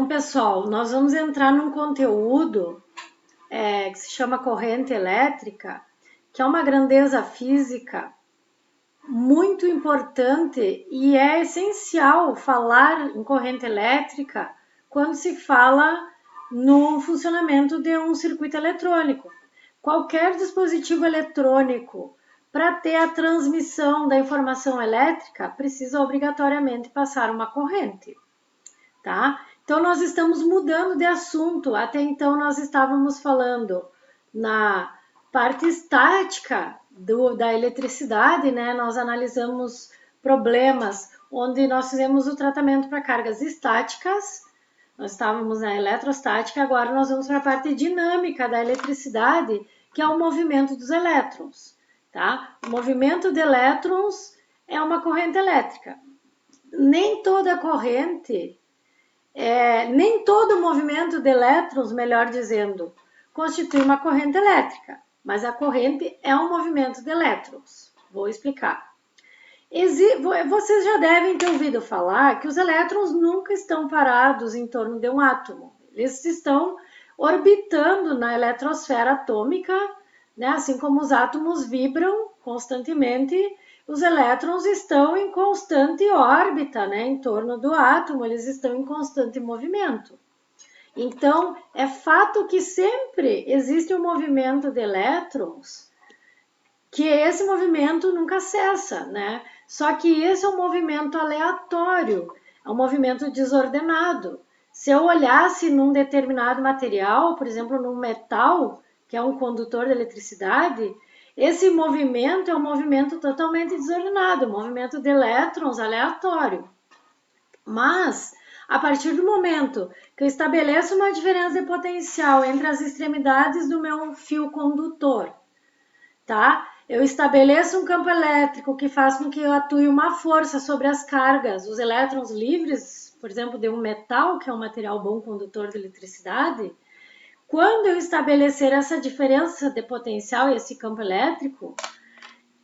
Então, pessoal, nós vamos entrar num conteúdo que se chama corrente elétrica, que é uma grandeza física muito importante e é essencial falar em corrente elétrica quando se fala no funcionamento de um circuito eletrônico. Qualquer dispositivo eletrônico, para ter a transmissão da informação elétrica, precisa obrigatoriamente passar uma corrente, tá? Então, nós estamos mudando de assunto. Até então, nós estávamos falando na parte estática da eletricidade, né? Nós analisamos problemas onde nós fizemos o tratamento para cargas estáticas. Nós estávamos na eletrostática, agora nós vamos para a parte dinâmica da eletricidade, que é o movimento dos elétrons, tá? O movimento de elétrons é uma corrente elétrica. Nem toda corrente... nem todo movimento de elétrons, melhor dizendo, constitui uma corrente elétrica, mas a corrente é um movimento de elétrons. Vou explicar. Vocês já devem ter ouvido falar que os elétrons nunca estão parados em torno de um átomo. Eles estão orbitando na eletrosfera atômica, né? Assim como os átomos vibram constantemente, os elétrons estão em constante órbita, né, em torno do átomo, eles estão em constante movimento. Então, é fato que sempre existe um movimento de elétrons, que esse movimento nunca cessa, né? Só que esse é um movimento aleatório, é um movimento desordenado. Se eu olhasse num determinado material, por exemplo, num metal, que é um condutor de eletricidade, esse movimento é um movimento totalmente desordenado, um movimento de elétrons aleatório. Mas, a partir do momento que eu estabeleço uma diferença de potencial entre as extremidades do meu fio condutor, tá? Eu estabeleço um campo elétrico que faz com que eu atue uma força sobre as cargas, os elétrons livres, por exemplo, de um metal, que é um material bom condutor de eletricidade. Quando eu estabelecer essa diferença de potencial e esse campo elétrico,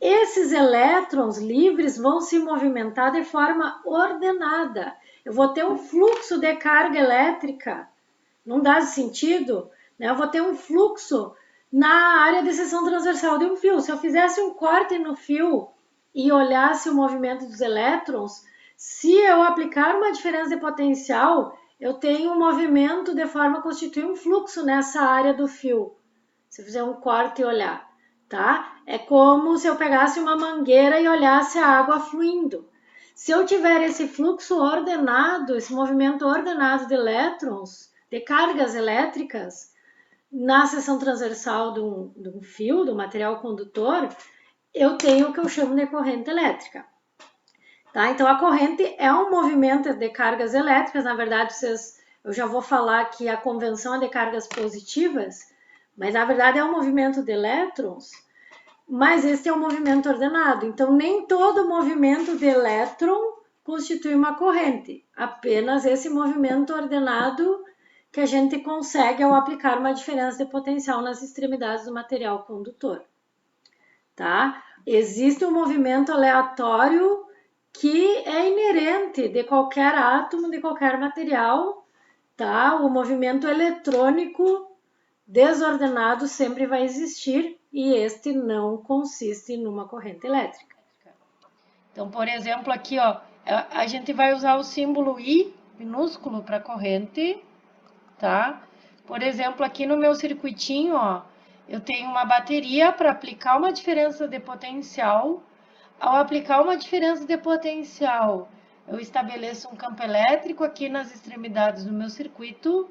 esses elétrons livres vão se movimentar de forma ordenada. Eu vou ter um fluxo de carga elétrica, num dado sentido, né? Eu vou ter um fluxo na área de seção transversal de um fio. Se eu fizesse um corte no fio e olhasse o movimento dos elétrons, se eu aplicar uma diferença de potencial, eu tenho um movimento de forma a constituir um fluxo nessa área do fio. Se eu fizer um corte e olhar, tá? É como se eu pegasse uma mangueira e olhasse a água fluindo. Se eu tiver esse fluxo ordenado, esse movimento ordenado de elétrons, de cargas elétricas, na seção transversal de um fio, do material condutor, eu tenho o que eu chamo de corrente elétrica. Tá? Então, a corrente é um movimento de cargas elétricas. Na verdade, eu já vou falar que a convenção é de cargas positivas, mas na verdade é um movimento de elétrons, mas esse é um movimento ordenado. Então, nem todo movimento de elétron constitui uma corrente, apenas esse movimento ordenado que a gente consegue ao aplicar uma diferença de potencial nas extremidades do material condutor. Tá? Existe um movimento aleatório que é inerente de qualquer átomo, de qualquer material, tá? O movimento eletrônico desordenado sempre vai existir e este não consiste numa corrente elétrica. Então, por exemplo, aqui, ó, a gente vai usar o símbolo I minúsculo para corrente, tá? Por exemplo, aqui no meu circuitinho, ó, eu tenho uma bateria para aplicar uma diferença de potencial. Ao aplicar uma diferença de potencial, eu estabeleço um campo elétrico aqui nas extremidades do meu circuito.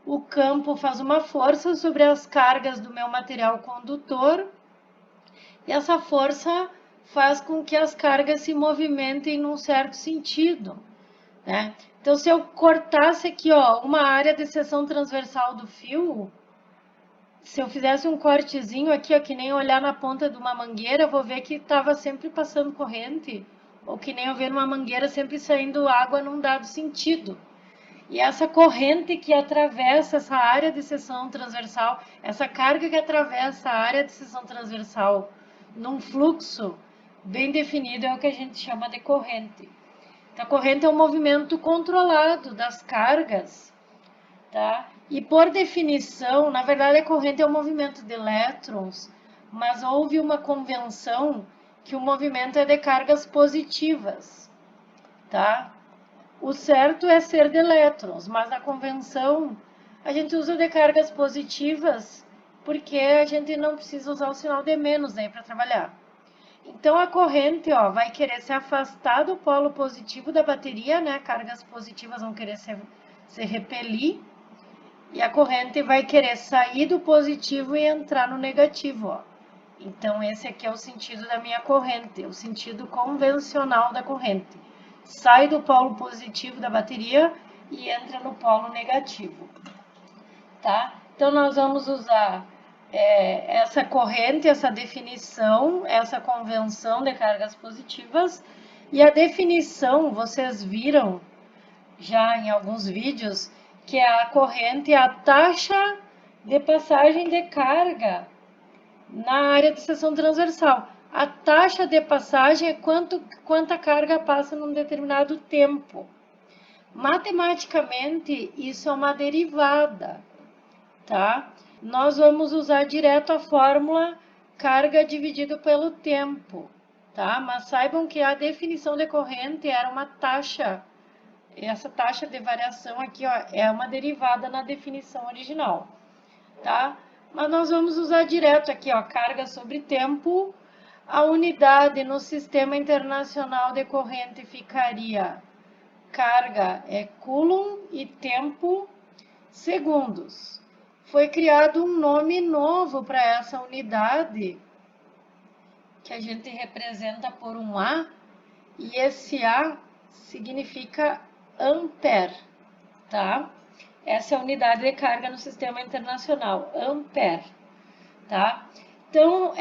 O campo faz uma força sobre as cargas do meu material condutor. E essa força faz com que as cargas se movimentem num certo sentido, né? Então, se eu cortasse aqui, ó, uma área de seção transversal do fio, se eu fizesse um cortezinho aqui, ó, que nem olhar na ponta de uma mangueira, eu vou ver que estava sempre passando corrente, ou que nem eu ver numa mangueira sempre saindo água num dado sentido. E essa corrente que atravessa essa área de seção transversal, essa carga que atravessa a área de seção transversal num fluxo bem definido é o que a gente chama de corrente. A corrente é um movimento controlado das cargas, tá? E por definição, na verdade, a corrente é um movimento de elétrons, mas houve uma convenção que o movimento é de cargas positivas, tá? O certo é ser de elétrons, mas na convenção a gente usa de cargas positivas porque a gente não precisa usar o sinal de menos aí para trabalhar. Então a corrente, ó, vai querer se afastar do polo positivo da bateria, né? Cargas positivas vão querer se repelir. E a corrente vai querer sair do positivo e entrar no negativo, ó. Então esse aqui é o sentido da minha corrente, o sentido convencional da corrente. Sai do polo positivo da bateria e entra no polo negativo, tá? Então nós vamos usar essa corrente, essa definição, essa convenção de cargas positivas. E a definição, vocês viram já em alguns vídeos, que a corrente é a taxa de passagem de carga na área de seção transversal. A taxa de passagem é quanta carga passa num determinado tempo. Matematicamente, isso é uma derivada, tá? Nós vamos usar direto a fórmula carga dividido pelo tempo, tá? Mas saibam que a definição de corrente era uma taxa. Essa taxa de variação aqui, ó, é uma derivada na definição original, tá? Mas nós vamos usar direto aqui, ó, carga sobre tempo. A unidade no Sistema Internacional de Corrente ficaria carga é coulomb e tempo segundos. Foi criado um nome novo para essa unidade, que a gente representa por um A, e esse A significa ampere, tá? Essa é a unidade de carga no Sistema Internacional, ampere, tá? Então,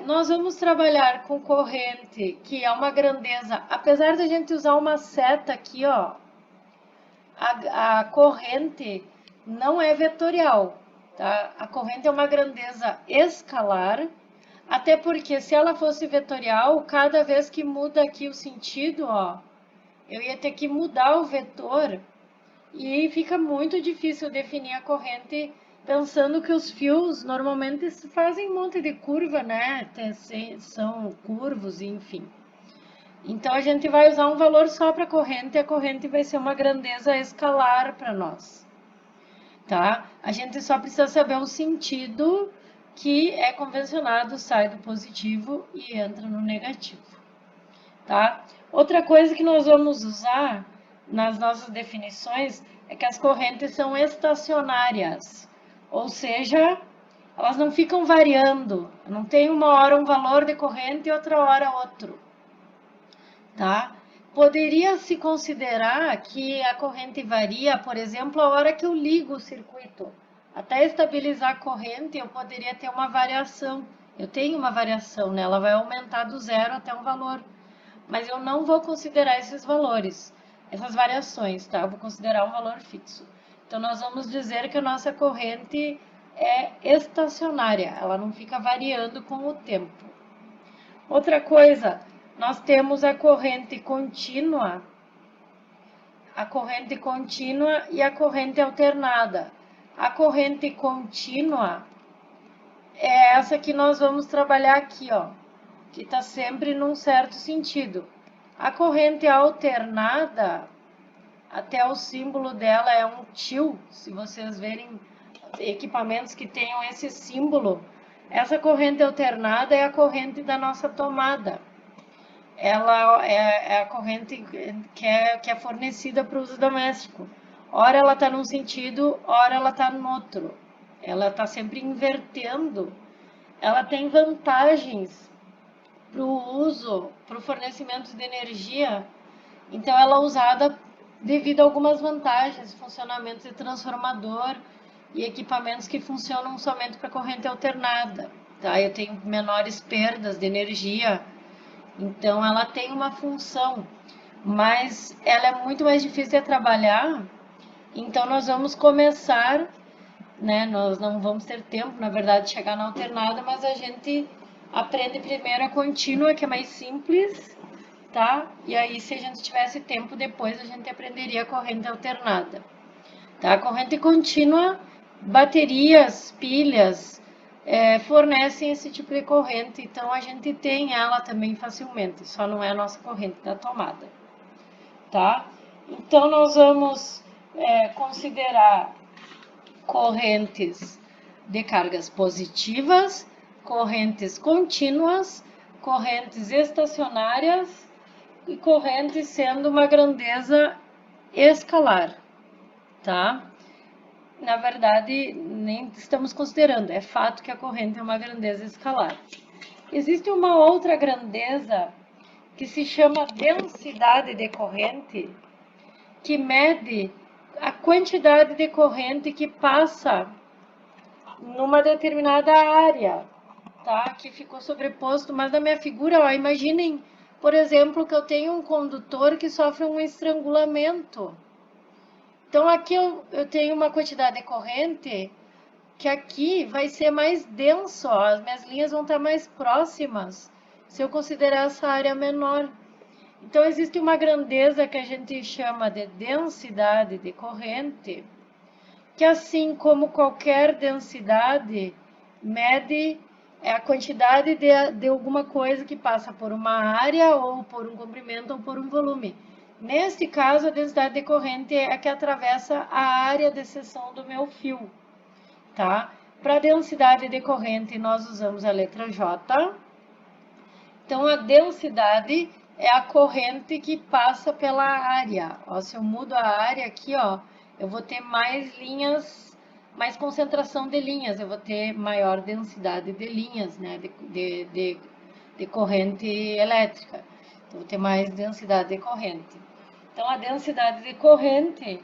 nós vamos trabalhar com corrente, que é uma grandeza, apesar de a gente usar uma seta aqui, ó, a corrente não é vetorial, tá? A corrente é uma grandeza escalar, até porque se ela fosse vetorial, cada vez que muda aqui o sentido, ó, eu ia ter que mudar o vetor e fica muito difícil definir a corrente pensando que os fios normalmente fazem um monte de curva, né? São curvos, enfim. Então, a gente vai usar um valor só para a corrente vai ser uma grandeza escalar para nós, tá? A gente só precisa saber o sentido que é convencionado, sai do positivo e entra no negativo, tá? Outra coisa que nós vamos usar nas nossas definições é que as correntes são estacionárias, ou seja, elas não ficam variando, não tem uma hora um valor de corrente e outra hora outro, tá? Poderia se considerar que a corrente varia, por exemplo, a hora que eu ligo o circuito. Até estabilizar a corrente, eu poderia ter uma variação. Eu tenho uma variação, né? Ela vai aumentar do zero até um valor. Mas eu não vou considerar esses valores, essas variações, tá? Eu vou considerar um valor fixo. Então, nós vamos dizer que a nossa corrente é estacionária, ela não fica variando com o tempo. Outra coisa, nós temos a corrente contínua e a corrente alternada. A corrente contínua é essa que nós vamos trabalhar aqui, ó, que está sempre num certo sentido. A corrente alternada, até o símbolo dela é um til, se vocês verem equipamentos que tenham esse símbolo. Essa corrente alternada é a corrente da nossa tomada. Ela é a corrente que é fornecida para o uso doméstico. Ora ela está num sentido, ora ela está no outro. Ela está sempre invertendo. Ela tem vantagens para o uso, para o fornecimento de energia. Então, ela é usada devido a algumas vantagens, funcionamento de transformador e equipamentos que funcionam somente para corrente alternada. Tá? Eu tenho menores perdas de energia, então ela tem uma função, mas ela é muito mais difícil de trabalhar. Então, nós vamos começar, né? Nós não vamos ter tempo, na verdade, de chegar na alternada, mas a gente aprende primeiro a contínua, que é mais simples, tá? E aí, se a gente tivesse tempo depois, a gente aprenderia a corrente alternada. Tá? A corrente contínua, baterias, pilhas, fornecem esse tipo de corrente, então a gente tem ela também facilmente, só não é a nossa corrente da tomada. Tá? Então, nós vamos considerar correntes de cargas positivas, correntes contínuas, correntes estacionárias e correntes sendo uma grandeza escalar, tá? Na verdade, nem estamos considerando, é fato que a corrente é uma grandeza escalar. Existe uma outra grandeza que se chama densidade de corrente, que mede a quantidade de corrente que passa numa determinada área, tá? Que ficou sobreposto, mas na minha figura, ó, imaginem, por exemplo, que eu tenho um condutor que sofre um estrangulamento. Então, aqui eu tenho uma quantidade de corrente que aqui vai ser mais denso, ó, as minhas linhas vão estar mais próximas, se eu considerar essa área menor. Então, existe uma grandeza que a gente chama de densidade de corrente, que assim como qualquer densidade, mede a quantidade de alguma coisa que passa por uma área, ou por um comprimento, ou por um volume. Nesse caso, a densidade de corrente é a que atravessa a área de seção do meu fio, tá? Para densidade de corrente, nós usamos a letra J. Então, a densidade é a corrente que passa pela área. Ó, se eu mudo a área aqui, ó, eu vou ter mais linhas, mais concentração de linhas, eu vou ter maior densidade de linhas, né, de corrente elétrica. Então, eu vou ter mais densidade de corrente. Então, a densidade de corrente,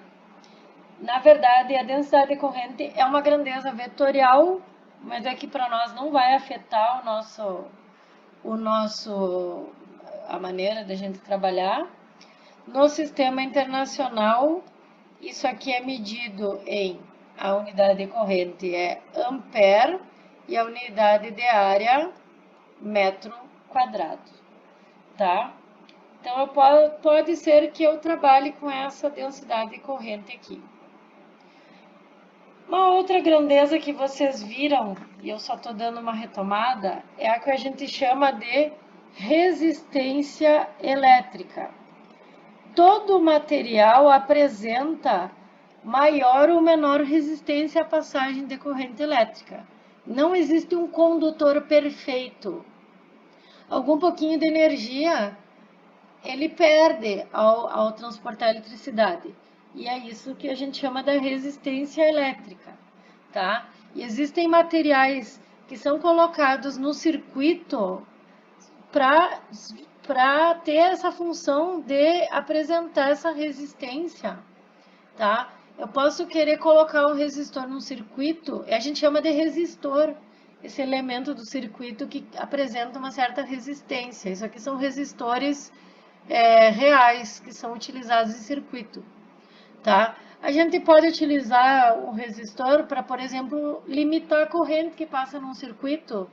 na verdade, a densidade de corrente é uma grandeza vetorial, mas é que para nós não vai afetar a maneira da gente trabalhar. No sistema internacional, isso aqui é medido em, a unidade de corrente é ampere e a unidade de área metro quadrado, tá? Então, pode ser que eu trabalhe com essa densidade de corrente aqui. Uma outra grandeza que vocês viram, e eu só estou dando uma retomada, é a que a gente chama de resistência elétrica. Todo material apresenta maior ou menor resistência à passagem de corrente elétrica. Não existe um condutor perfeito. Algum pouquinho de energia ele perde ao transportar eletricidade. E é isso que a gente chama da resistência elétrica, tá? E existem materiais que são colocados no circuito para ter essa função de apresentar essa resistência, tá? Eu posso querer colocar um resistor no circuito, e a gente chama de resistor, esse elemento do circuito que apresenta uma certa resistência. Isso aqui são resistores reais que são utilizados em circuito, tá? A gente pode utilizar o resistor para, por exemplo, limitar a corrente que passa num circuito,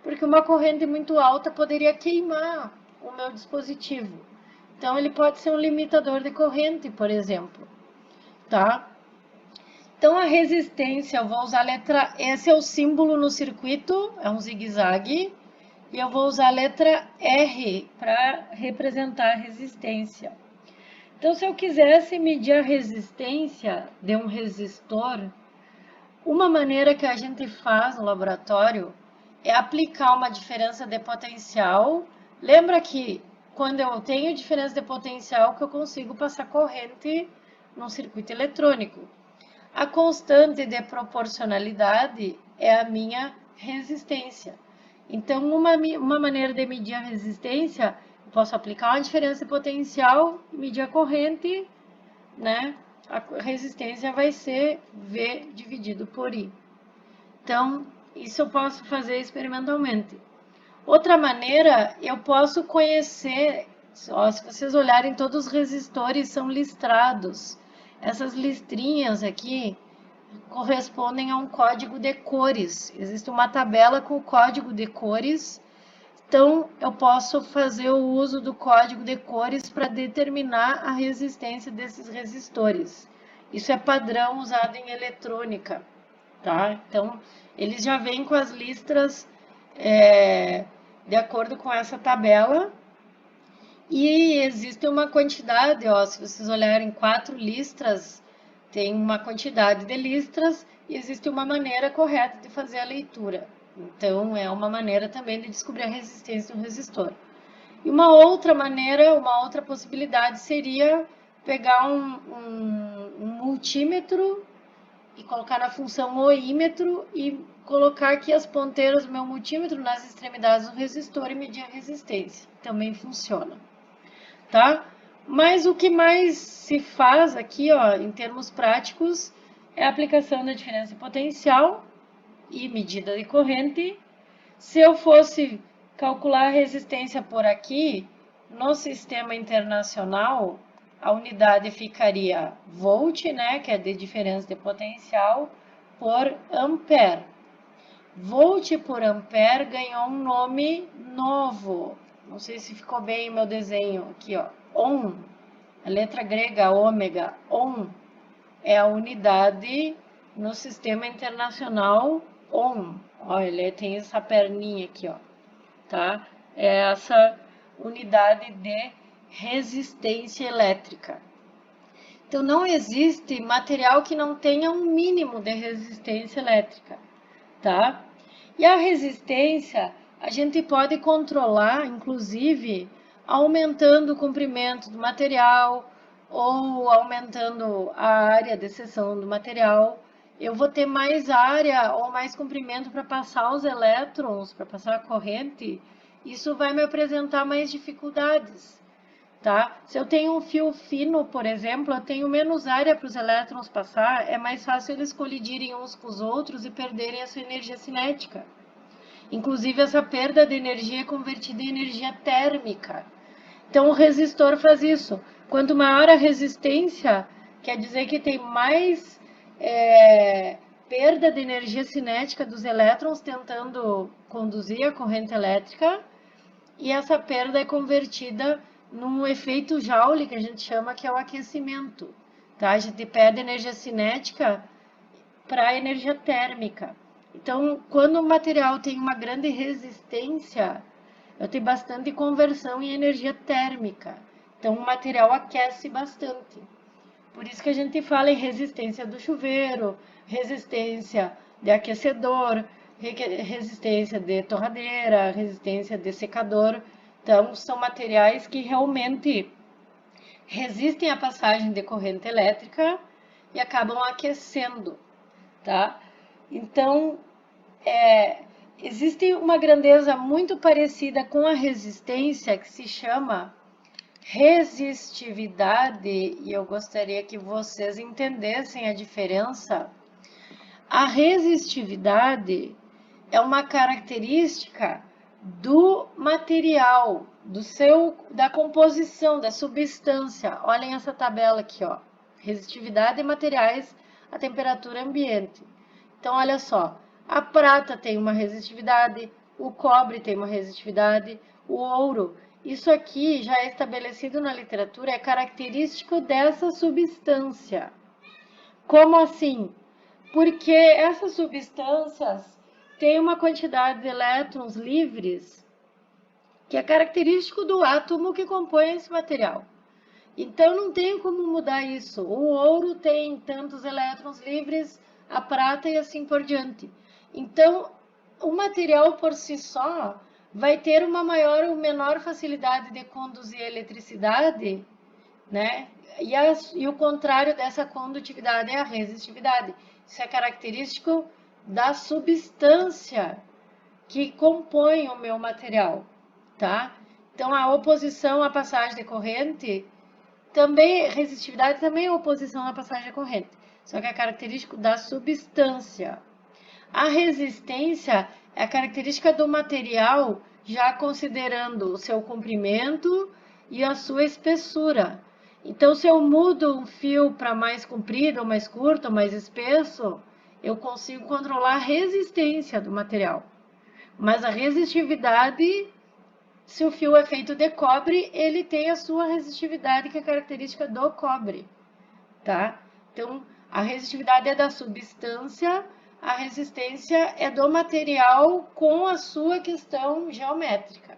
porque uma corrente muito alta poderia queimar o meu dispositivo. Então, ele pode ser um limitador de corrente, por exemplo, tá? Então, a resistência, eu vou usar a letra, esse é o símbolo no circuito, é um zigue-zague, e eu vou usar a letra R para representar a resistência. Então, se eu quisesse medir a resistência de um resistor, uma maneira que a gente faz no laboratório é aplicar uma diferença de potencial. Lembra que quando eu tenho diferença de potencial, que eu consigo passar corrente num circuito eletrônico. A constante de proporcionalidade é a minha resistência. Então, uma maneira de medir a resistência, eu posso aplicar uma diferença de potencial, medir a corrente, né? A resistência vai ser V dividido por I. Então, isso eu posso fazer experimentalmente. Outra maneira, eu posso conhecer, ó, se vocês olharem, todos os resistores são listrados. Essas listrinhas aqui correspondem a um código de cores. Existe uma tabela com o código de cores Então, eu posso fazer o uso do código de cores para determinar a resistência desses resistores. Isso é padrão usado em eletrônica, tá? Então, eles já vêm com as listras de acordo com essa tabela. E existe uma quantidade, ó, se vocês olharem 4 listras, tem uma quantidade de listras e existe uma maneira correta de fazer a leitura. Então, é uma maneira também de descobrir a resistência do resistor. E uma outra maneira, uma outra possibilidade seria pegar um multímetro e colocar na função oímetro e colocar aqui as ponteiras do meu multímetro nas extremidades do resistor e medir a resistência. Também funciona, tá? Mas o que mais se faz aqui, ó, em termos práticos, é a aplicação da diferença de potencial e medida de corrente. Se eu fosse calcular a resistência por aqui, no sistema internacional, a unidade ficaria volt, né, que é de diferença de potencial, por ampere. Volt por ampere ganhou um nome novo. Não sei se ficou bem o meu desenho aqui, ó. Ohm, a letra grega ômega, ohm, é a unidade no sistema internacional ohm. Ó, ele tem essa perninha aqui, ó, tá? É essa unidade de resistência elétrica. Então, não existe material que não tenha um mínimo de resistência elétrica, tá? E a resistência a gente pode controlar, inclusive, aumentando o comprimento do material ou aumentando a área de seção do material. Eu vou ter mais área ou mais comprimento para passar os elétrons, para passar a corrente. Isso vai me apresentar mais dificuldades, tá? Se eu tenho um fio fino, por exemplo, eu tenho menos área para os elétrons passar, é mais fácil eles colidirem uns com os outros e perderem a sua energia cinética. Inclusive, essa perda de energia é convertida em energia térmica. Então, o resistor faz isso. Quanto maior a resistência, quer dizer que tem mais perda de energia cinética dos elétrons tentando conduzir a corrente elétrica, e essa perda é convertida num efeito Joule, que a gente chama, que é o aquecimento. Tá? A gente perde energia cinética para energia térmica. Então, quando o material tem uma grande resistência, eu tenho bastante conversão em energia térmica. Então, o material aquece bastante. Por isso que a gente fala em resistência do chuveiro, resistência de aquecedor, resistência de torradeira, resistência de secador. Então, são materiais que realmente resistem à passagem de corrente elétrica e acabam aquecendo, tá? Então, existe uma grandeza muito parecida com a resistência que se chama resistividade, e eu gostaria que vocês entendessem a diferença. A resistividade é uma característica do material, da composição, da substância. Olhem essa tabela aqui, ó. Resistividade de materiais à temperatura ambiente. Então, olha só, a prata tem uma resistividade, o cobre tem uma resistividade, o ouro. Isso aqui já é estabelecido na literatura, é característico dessa substância. Como assim? Porque essas substâncias têm uma quantidade de elétrons livres que é característico do átomo que compõe esse material. Então, não tem como mudar isso. O ouro tem tantos elétrons livres, a prata e assim por diante. Então, o material por si só vai ter uma maior ou menor facilidade de conduzir a eletricidade, né? E o contrário dessa condutividade é a resistividade. Isso é característico da substância que compõe o meu material, tá? Então, a oposição à passagem de corrente também, resistividade também é oposição à passagem de corrente, só que é característico da substância. A resistência é a característica do material, já considerando o seu comprimento e a sua espessura. Então, se eu mudo um fio para mais comprido, ou mais curto, ou mais espesso, eu consigo controlar a resistência do material. Mas a resistividade Se o fio é feito de cobre, ele tem a sua resistividade, que é característica do cobre, tá? Então, a resistividade é da substância, a resistência é do material com a sua questão geométrica.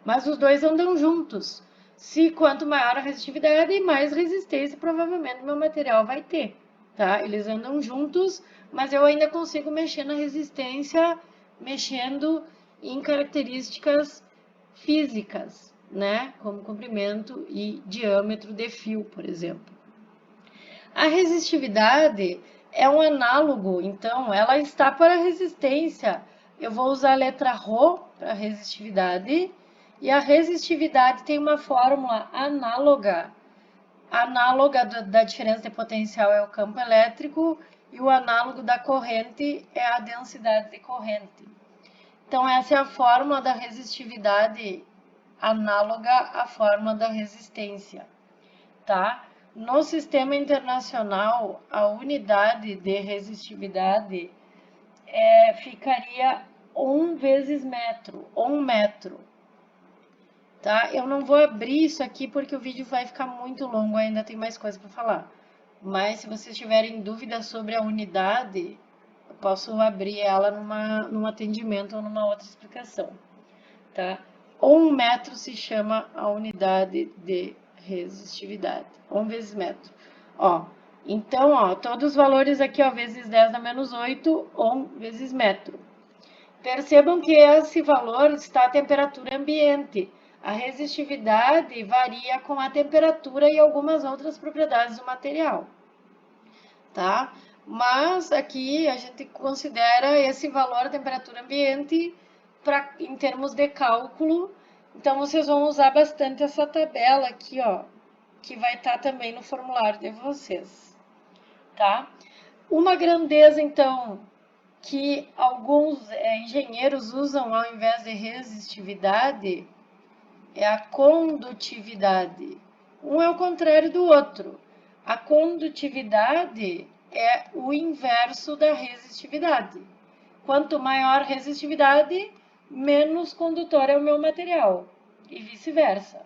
Mas os dois andam juntos. Se quanto maior a resistividade, mais resistência provavelmente meu material vai ter, tá? Eles andam juntos, mas eu ainda consigo mexer na resistência, mexendo em características físicas, né? Como comprimento e diâmetro de fio, por exemplo. A resistividade é um análogo, então ela está para resistência. Eu vou usar a letra Rho para resistividade, e a resistividade tem uma fórmula análoga. A análoga da diferença de potencial é o campo elétrico, e o análogo da corrente é a densidade de corrente. Então, essa é a fórmula da resistividade análoga à fórmula da resistência, tá? No sistema internacional, a unidade de resistividade ficaria 1 vezes metro, 1 metro, tá? Eu não vou abrir isso aqui porque o vídeo vai ficar muito longo, ainda tem mais coisa para falar. Mas se vocês tiverem dúvidas sobre a unidade, eu posso abrir ela num atendimento ou numa outra explicação, tá? 1 metro se chama a unidade de resistividade, 1 vezes metro. Ó, então, ó, todos os valores aqui, ó, vezes 10 na menos 8, 1 vezes metro. Percebam que esse valor está a temperatura ambiente. A resistividade varia com a temperatura e algumas outras propriedades do material, tá? Mas aqui a gente considera esse valor, a temperatura ambiente, em termos de cálculo. Então, vocês vão usar bastante essa tabela aqui, ó, que vai estar também no formulário de vocês, tá? Uma grandeza, então, que alguns engenheiros usam ao invés de resistividade é a condutividade. Um é o contrário do outro. A condutividade é o inverso da resistividade. Quanto maior resistividade, menos condutor é o meu material, e vice-versa,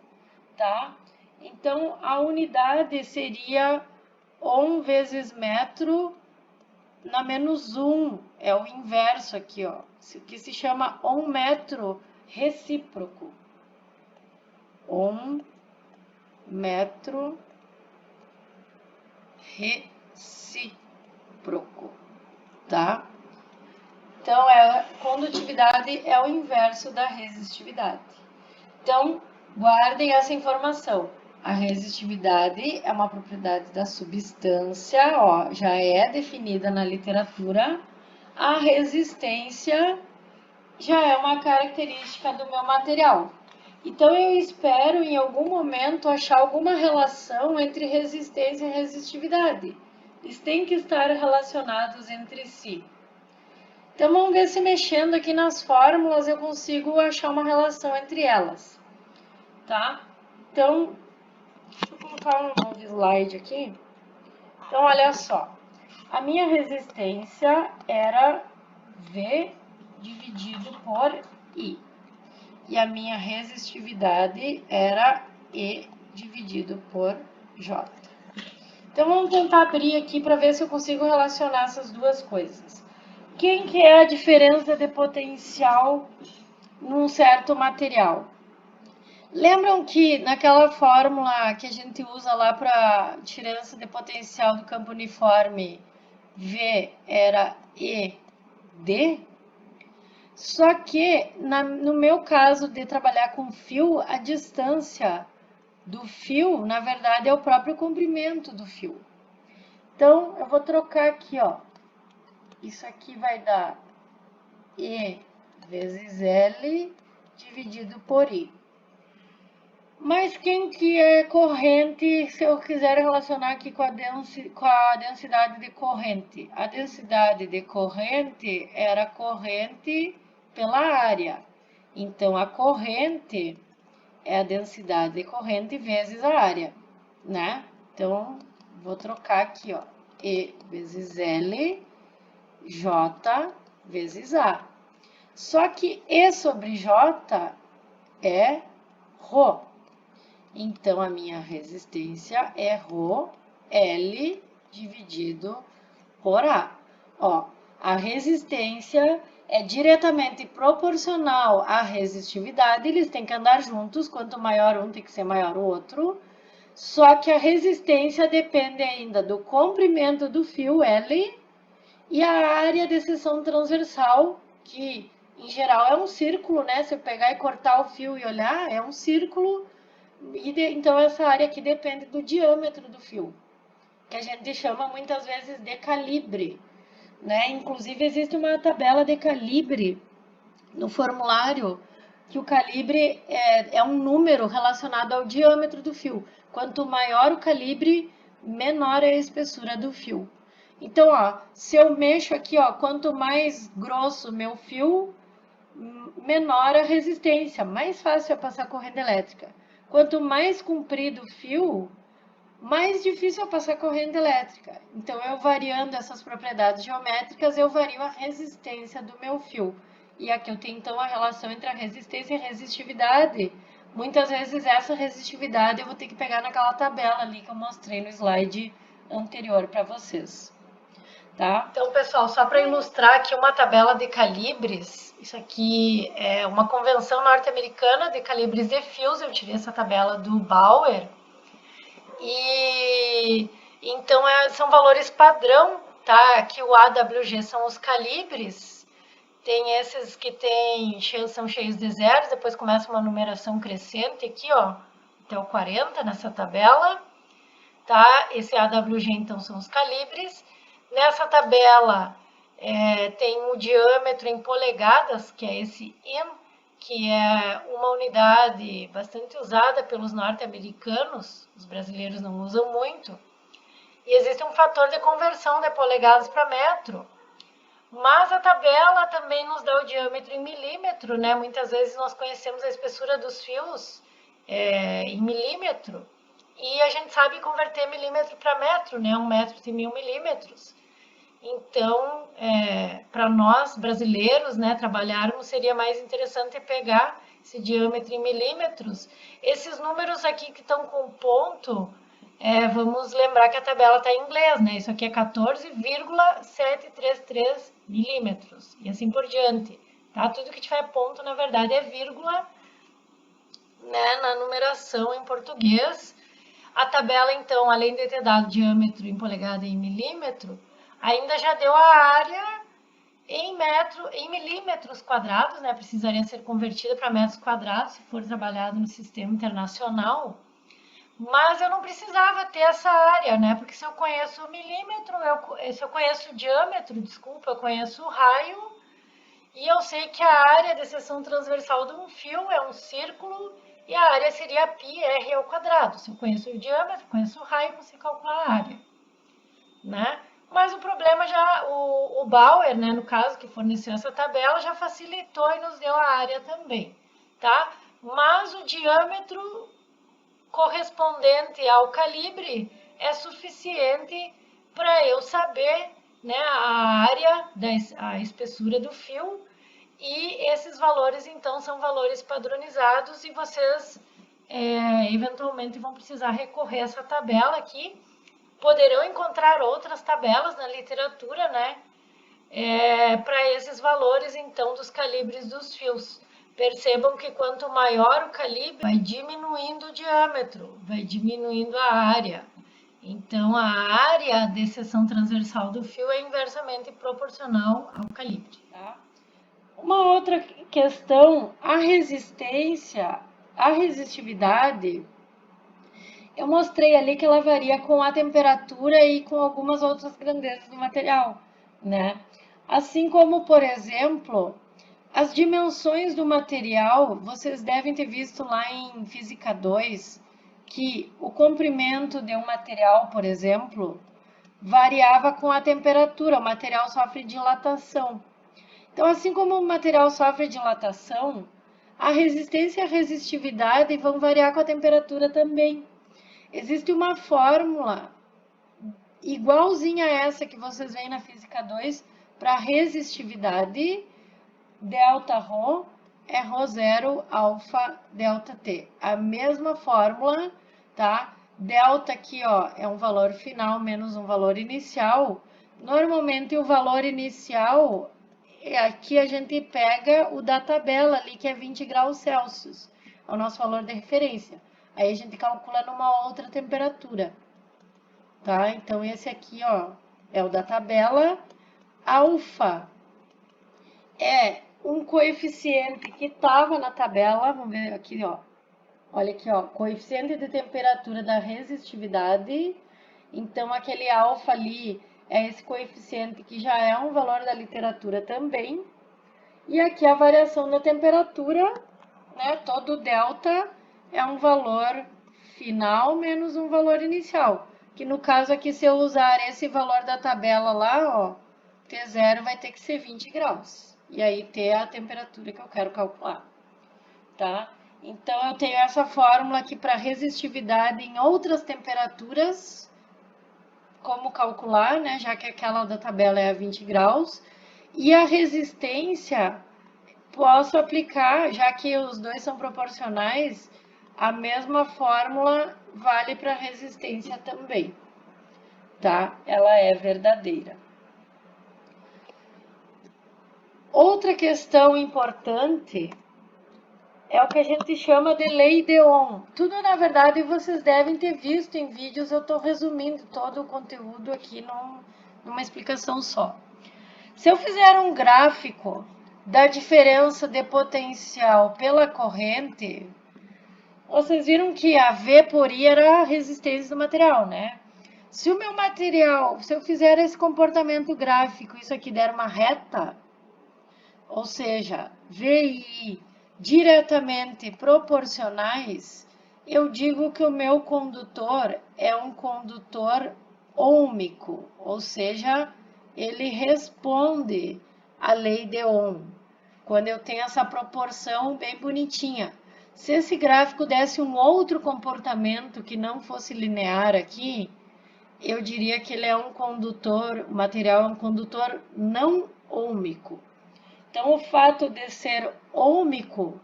tá? Então, a unidade seria 1 vezes metro na menos 1, é o inverso aqui, ó, que se chama 1 metro recíproco. 1 metro recíproco, tá? Então, a condutividade é o inverso da resistividade. Então, guardem essa informação. A resistividade é uma propriedade da substância, ó, já é definida na literatura. A resistência já é uma característica do meu material. Então, eu espero em algum momento achar alguma relação entre resistência e resistividade. Eles têm que estar relacionados entre si. Então, vamos ver se mexendo aqui nas fórmulas eu consigo achar uma relação entre elas, tá? Então, deixa eu colocar um novo slide aqui. Então, olha só. A minha resistência era V dividido por I. E a minha resistividade era E dividido por J. Então, vamos tentar abrir aqui para ver se eu consigo relacionar essas duas coisas. Quem que é a diferença de potencial num certo material? Lembram que naquela fórmula que a gente usa lá para diferença de potencial do campo uniforme, V era ED? Só que no meu caso de trabalhar com fio, a distância do fio, na verdade, é o próprio comprimento do fio. Então, eu vou trocar aqui, ó. Isso aqui vai dar E vezes L dividido por I. Mas quem que é corrente, se eu quiser relacionar aqui com a densidade de corrente? A densidade de corrente era a corrente pela área. Então, a corrente é a densidade de corrente vezes a área, né? Então, vou trocar aqui, ó. E vezes L, J vezes A. Só que E sobre J é Rho. Então, a minha resistência é Rho L dividido por A. Ó, a resistência é diretamente proporcional à resistividade, eles têm que andar juntos, quanto maior um tem que ser maior o outro. Só que a resistência depende ainda do comprimento do fio L e a área de seção transversal, que em geral é um círculo, né? Se eu pegar e cortar o fio e olhar, é um círculo. Então essa área aqui depende do diâmetro do fio, que a gente chama muitas vezes de calibre, né? Inclusive existe uma tabela de calibre no formulário, que o calibre é um número relacionado ao diâmetro do fio. Quanto maior o calibre, menor é a espessura do fio. Então, ó, se eu mexo aqui, ó, quanto mais grosso meu fio, menor a resistência, mais fácil é passar corrente elétrica. Quanto mais comprido o fio, mais difícil é passar corrente elétrica. Então, eu variando essas propriedades geométricas, eu vario a resistência do meu fio. E aqui eu tenho, então, a relação entre a resistência e a resistividade. Muitas vezes, essa resistividade eu vou ter que pegar naquela tabela ali que eu mostrei no slide anterior para vocês. Tá? Então, pessoal, só para ilustrar aqui uma tabela de calibres, isso aqui é uma convenção norte-americana de calibres de fios, eu tirei essa tabela do Bauer, e então são valores padrão, tá? Aqui o AWG são os calibres, tem esses que são cheios de zeros, depois começa uma numeração crescente aqui, ó, até o 40 nessa tabela, tá? Esse AWG então são os calibres. Nessa tabela tem o diâmetro em polegadas, que é esse IN, que é uma unidade bastante usada pelos norte-americanos, os brasileiros não usam muito. E existe um fator de conversão de polegadas para metro. Mas a tabela também nos dá o diâmetro em milímetro, né? Muitas vezes nós conhecemos a espessura dos fios em milímetro. E a gente sabe converter milímetro para metro, né? 1 metro tem 1000 milímetros. Então, para nós brasileiros, né, trabalharmos, seria mais interessante pegar esse diâmetro em milímetros. Esses números aqui que estão com ponto, vamos lembrar que a tabela está em inglês, né? Isso aqui é 14,733 milímetros e assim por diante. Tá? Tudo que tiver ponto, na verdade, é vírgula, né, na numeração em português. A tabela, então, além de ter dado diâmetro em polegada e em milímetro, ainda já deu a área em milímetros quadrados, né? Precisaria ser convertida para metros quadrados se for trabalhado no sistema internacional. Mas eu não precisava ter essa área, né? Porque se eu conheço o milímetro, se eu conheço o diâmetro, desculpa, eu conheço o raio, e eu sei que a área de seção transversal de um fio é um círculo, e a área seria πr ao quadrado. Se eu conheço o diâmetro, conheço o raio, você calcula a área, né? Mas o problema o Bauer, né, no caso, que forneceu essa tabela, já facilitou e nos deu a área também, tá? Mas o diâmetro correspondente ao calibre é suficiente para eu saber, né, a área, a espessura do fio, e esses valores, então, são valores padronizados e vocês eventualmente vão precisar recorrer a essa tabela aqui. Poderão encontrar outras tabelas na literatura, né, para esses valores, então, dos calibres dos fios. Percebam que quanto maior o calibre, vai diminuindo o diâmetro, vai diminuindo a área. Então, a área de seção transversal do fio é inversamente proporcional ao calibre. Tá? Uma outra questão, a resistência, a resistividade, eu mostrei ali que ela varia com a temperatura e com algumas outras grandezas do material, né? Assim como, por exemplo, as dimensões do material, vocês devem ter visto lá em Física 2, que o comprimento de um material, por exemplo, variava com a temperatura, o material sofre dilatação. Então, assim como o material sofre dilatação, a resistência e a resistividade vão variar com a temperatura também. Existe uma fórmula igualzinha a essa que vocês veem na Física 2 para resistividade, delta Rho, é ρ0 alfa delta T. A mesma fórmula, tá? Delta aqui, ó, é um valor final menos um valor inicial. Normalmente o valor inicial, aqui a gente pega o da tabela ali, que é 20 graus Celsius. É o nosso valor de referência. Aí a gente calcula numa outra temperatura, tá? Então esse aqui, ó, é o da tabela. Alfa é um coeficiente que estava na tabela, vamos ver aqui, ó. Olha aqui, ó, coeficiente de temperatura da resistividade. Então, aquele alfa ali é esse coeficiente que já é um valor da literatura também. E aqui a variação da temperatura, né? Todo delta é um valor final menos um valor inicial. Que no caso aqui, se eu usar esse valor da tabela lá, ó, T0 vai ter que ser 20 graus. E aí T é a temperatura que eu quero calcular, tá? Então, eu tenho essa fórmula aqui para resistividade em outras temperaturas, como calcular, né? Já que aquela da tabela é a 20 graus. E a resistência, posso aplicar, já que os dois são proporcionais, a mesma fórmula vale para resistência também, tá? Ela é verdadeira. Outra questão importante é o que a gente chama de lei de Ohm. Tudo, na verdade, vocês devem ter visto em vídeos, eu estou resumindo todo o conteúdo aqui numa explicação só. Se eu fizer um gráfico da diferença de potencial pela corrente, vocês viram que a V por I era a resistência do material, né? Se o meu material, se eu fizer esse comportamento gráfico, isso aqui der uma reta, ou seja, VI diretamente proporcionais, eu digo que o meu condutor é um condutor ôhmico, ou seja, ele responde à lei de Ohm, quando eu tenho essa proporção bem bonitinha. Se esse gráfico desse um outro comportamento que não fosse linear aqui, eu diria que ele é um condutor, o material é um condutor não ôhmico. Então, o fato de ser ôhmico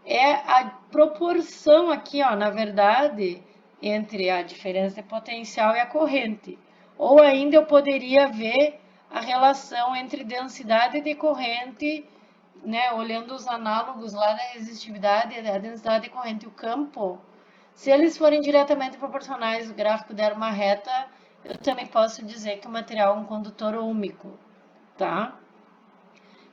é a proporção aqui, ó, na verdade, entre a diferença de potencial e a corrente. Ou ainda eu poderia ver a relação entre densidade de corrente, né, olhando os análogos lá da resistividade, a densidade de corrente e o campo. Se eles forem diretamente proporcionais, o gráfico der uma reta, eu também posso dizer que o material é um condutor ôhmico, tá?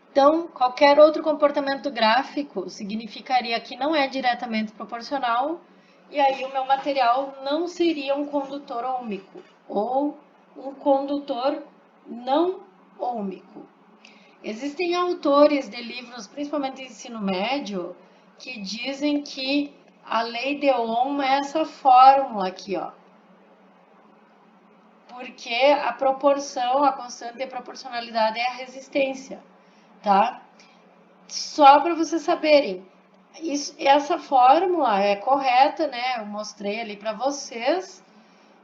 Então, qualquer outro comportamento gráfico significaria que não é diretamente proporcional, e aí o meu material não seria um condutor ôhmico, ou um condutor não ôhmico. Existem autores de livros, principalmente de ensino médio, que dizem que a lei de Ohm é essa fórmula aqui, ó. Porque a proporção, a constante de proporcionalidade é a resistência, tá? Só para vocês saberem, essa fórmula é correta, né? Eu mostrei ali para vocês.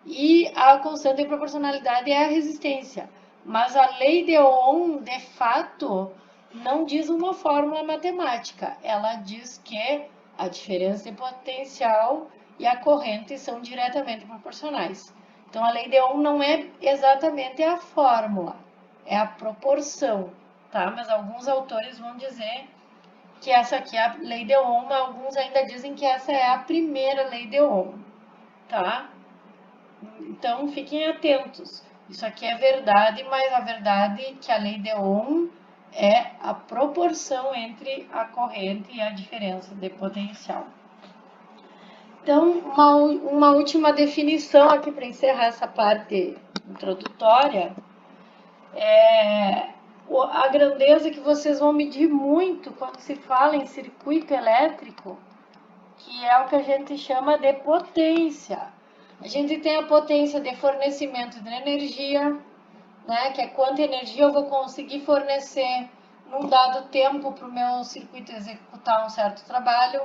E a constante de proporcionalidade é a resistência. Mas a lei de Ohm, de fato, não diz uma fórmula matemática. Ela diz que a diferença de potencial e a corrente são diretamente proporcionais. Então, a lei de Ohm não é exatamente a fórmula, é a proporção, tá? Mas alguns autores vão dizer que essa aqui é a lei de Ohm, alguns ainda dizem que essa é a primeira lei de Ohm, tá? Então, fiquem atentos. Isso aqui é verdade, mas a verdade é que a lei de Ohm é a proporção entre a corrente e a diferença de potencial. Então, uma última definição aqui para encerrar essa parte introdutória é a grandeza que vocês vão medir muito quando se fala em circuito elétrico, que é o que a gente chama de potência. A gente tem a potência de fornecimento de energia, né, que é quanta energia eu vou conseguir fornecer num dado tempo para o meu circuito executar um certo trabalho.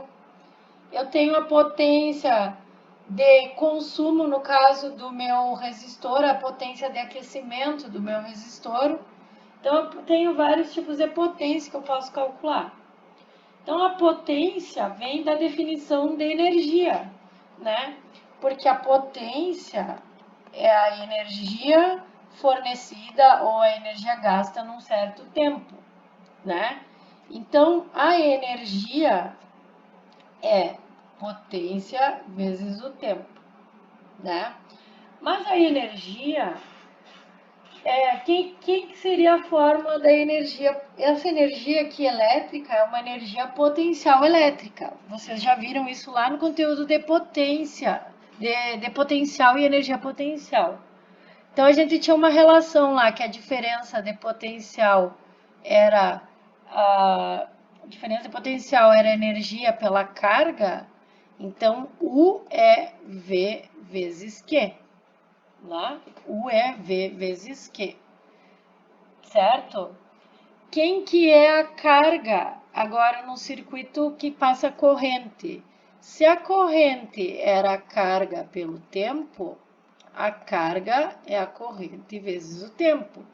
Eu tenho a potência de consumo, no caso do meu resistor, a potência de aquecimento do meu resistor. Então, eu tenho vários tipos de potência que eu posso calcular. Então, a potência vem da definição de energia, né? Porque a potência é a energia fornecida ou a energia gasta num certo tempo, né? Então, a energia é potência vezes o tempo, né? Mas a energia, quem seria a forma da energia? Essa energia aqui elétrica é uma energia potencial elétrica. Vocês já viram isso lá no conteúdo de potência, de potencial e energia potencial. Então, a gente tinha uma relação lá, que a diferença de potencial era a diferença de potencial era energia pela carga. Então, U é V vezes Q. Lá, U é V vezes Q. Certo? Quem que é a carga agora no circuito que passa corrente? Se a corrente era a carga pelo tempo, a carga é a corrente vezes o tempo.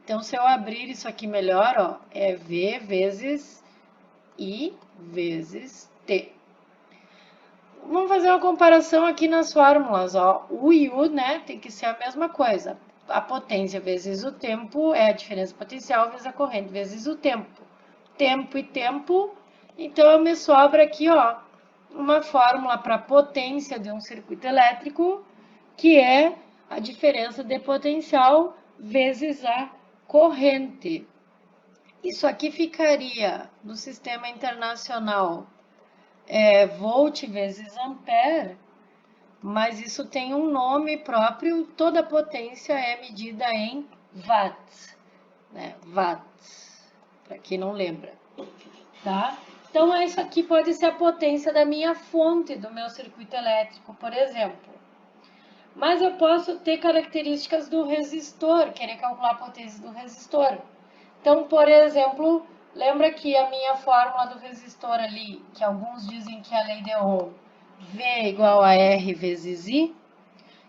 Então, se eu abrir isso aqui melhor, ó, é V vezes I vezes T. Vamos fazer uma comparação aqui nas fórmulas, ó. U e U, né, tem que ser a mesma coisa. A potência vezes o tempo é a diferença potencial vezes a corrente vezes o tempo. Tempo e tempo, então me sobra aqui, ó, uma fórmula para a potência de um circuito elétrico, que é a diferença de potencial vezes a corrente. Isso aqui ficaria no sistema internacional volt vezes ampere, mas isso tem um nome próprio, toda potência é medida em watts, né? Watts, para quem não lembra, tá? Então, isso aqui pode ser a potência da minha fonte, do meu circuito elétrico, por exemplo. Mas eu posso ter características do resistor, querer calcular a potência do resistor. Então, por exemplo, lembra que a minha fórmula do resistor ali, que alguns dizem que é a lei de Ohm, V é igual a R vezes I?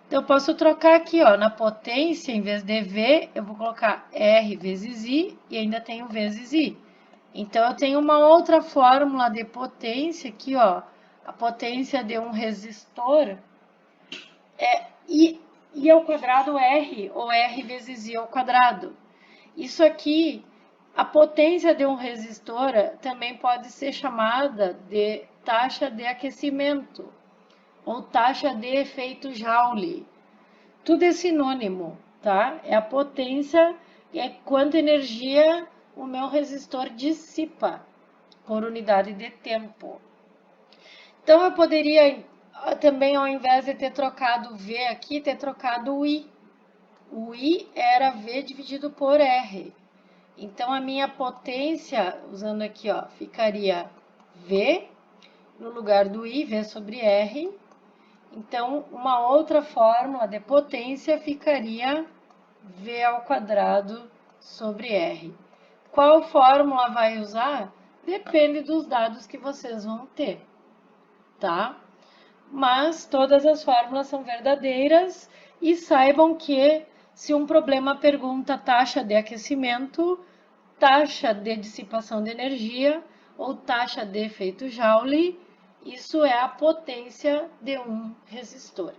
Então, eu posso trocar aqui, ó, na potência, em vez de V, eu vou colocar R vezes I e ainda tenho vezes I. Então, eu tenho uma outra fórmula de potência aqui, ó. A potência de um resistor é I ao quadrado R, ou R vezes I ao quadrado. Isso aqui, a potência de um resistor também pode ser chamada de taxa de aquecimento ou taxa de efeito Joule. Tudo é sinônimo, tá? É a potência e é quanta energia o meu resistor dissipa por unidade de tempo. Então, eu poderia também, ao invés de ter trocado V aqui, ter trocado o I. O I era V dividido por R. Então, a minha potência, usando aqui, ó, ficaria V no lugar do I, V sobre R. Então, uma outra fórmula de potência ficaria V ao quadrado sobre R. Qual fórmula vai usar? Depende dos dados que vocês vão ter, tá? Mas todas as fórmulas são verdadeiras e saibam que se um problema pergunta taxa de aquecimento, taxa de dissipação de energia ou taxa de efeito Joule, isso é a potência de um resistor.